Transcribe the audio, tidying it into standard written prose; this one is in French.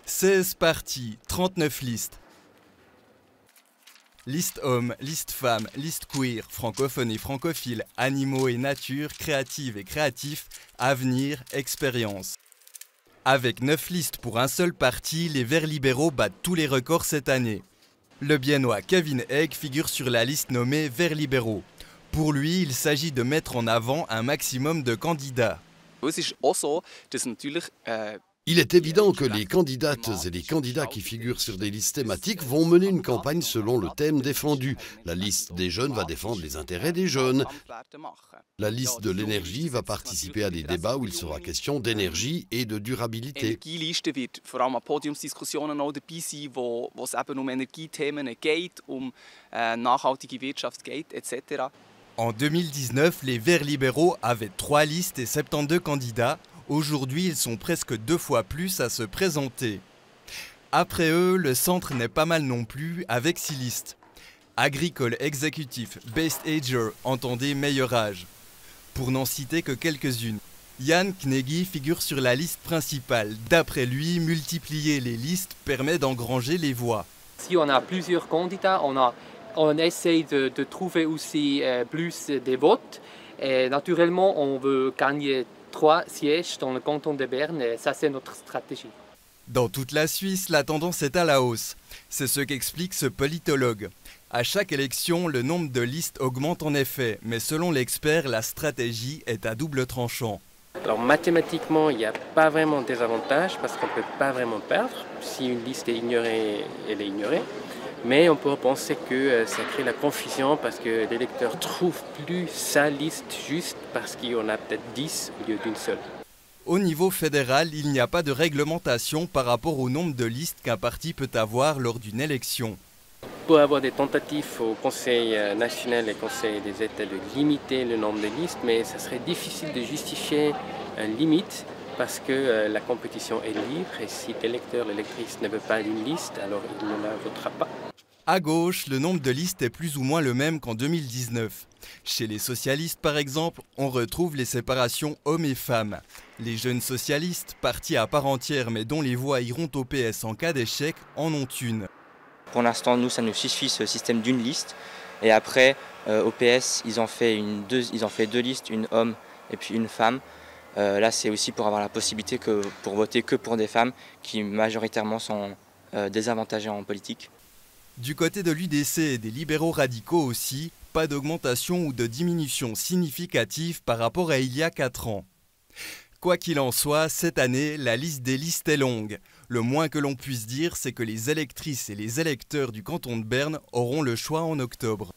16 partis, 39 listes. Liste hommes, liste femmes, liste queer, francophones et francophiles, animaux et nature, créatives et créatifs, avenir, expérience. Avec 9 listes pour un seul parti, les Verts libéraux battent tous les records cette année. Le Biennois Kevin Egg figure sur la liste nommée Verts libéraux. Pour lui, il s'agit de mettre en avant un maximum de candidats. Il est évident que les candidates et les candidats qui figurent sur des listes thématiques vont mener une campagne selon le thème défendu. La liste des jeunes va défendre les intérêts des jeunes. La liste de l'énergie va participer à des débats où il sera question d'énergie et de durabilité. En 2019, les Verts libéraux avaient 3 listes et 72 candidats. Aujourd'hui, ils sont presque 2 fois plus à se présenter. Après eux, le centre n'est pas mal non plus, avec 6 listes. Agricole, exécutif, best ager, entendez meilleur âge. Pour n'en citer que quelques-unes. Jan Knegi figure sur la liste principale. D'après lui, multiplier les listes permet d'engranger les voix. Si on a plusieurs candidats, on essaye de trouver aussi plus de votes. Et naturellement, on veut gagner 3 sièges dans le canton de Berne, et ça c'est notre stratégie. Dans toute la Suisse, la tendance est à la hausse. C'est ce qu'explique ce politologue. À chaque élection, le nombre de listes augmente en effet, mais selon l'expert, la stratégie est à double tranchant. Alors mathématiquement, il n'y a pas vraiment de désavantages parce qu'on ne peut pas vraiment perdre. Si une liste est ignorée, elle est ignorée. Mais on peut penser que ça crée la confusion parce que l'électeur ne trouve plus sa liste juste parce qu'il y en a peut-être 10 au lieu d'une seule. Au niveau fédéral, il n'y a pas de réglementation par rapport au nombre de listes qu'un parti peut avoir lors d'une élection. Pour avoir des tentatives au Conseil national et au Conseil des États de limiter le nombre de listes, mais ça serait difficile de justifier une limite parce que la compétition est libre et si l'électeur, l'électrice ne veut pas d'une liste, alors il ne la votera pas. À gauche, le nombre de listes est plus ou moins le même qu'en 2019. Chez les socialistes, par exemple, on retrouve les séparations hommes et femmes. Les jeunes socialistes, partis à part entière mais dont les voix iront au PS en cas d'échec, en ont une. Pour l'instant, nous, ça nous suffit ce système d'une liste. Et après, au PS, ils ont fait 2 listes, une homme et puis une femme. Là, c'est aussi pour avoir la possibilité pour voter que pour des femmes qui majoritairement sont désavantagées en politique. Du côté de l'UDC et des libéraux radicaux aussi, pas d'augmentation ou de diminution significative par rapport à il y a 4 ans. Quoi qu'il en soit, cette année, la liste des listes est longue. Le moins que l'on puisse dire, c'est que les électrices et les électeurs du canton de Berne auront le choix en octobre.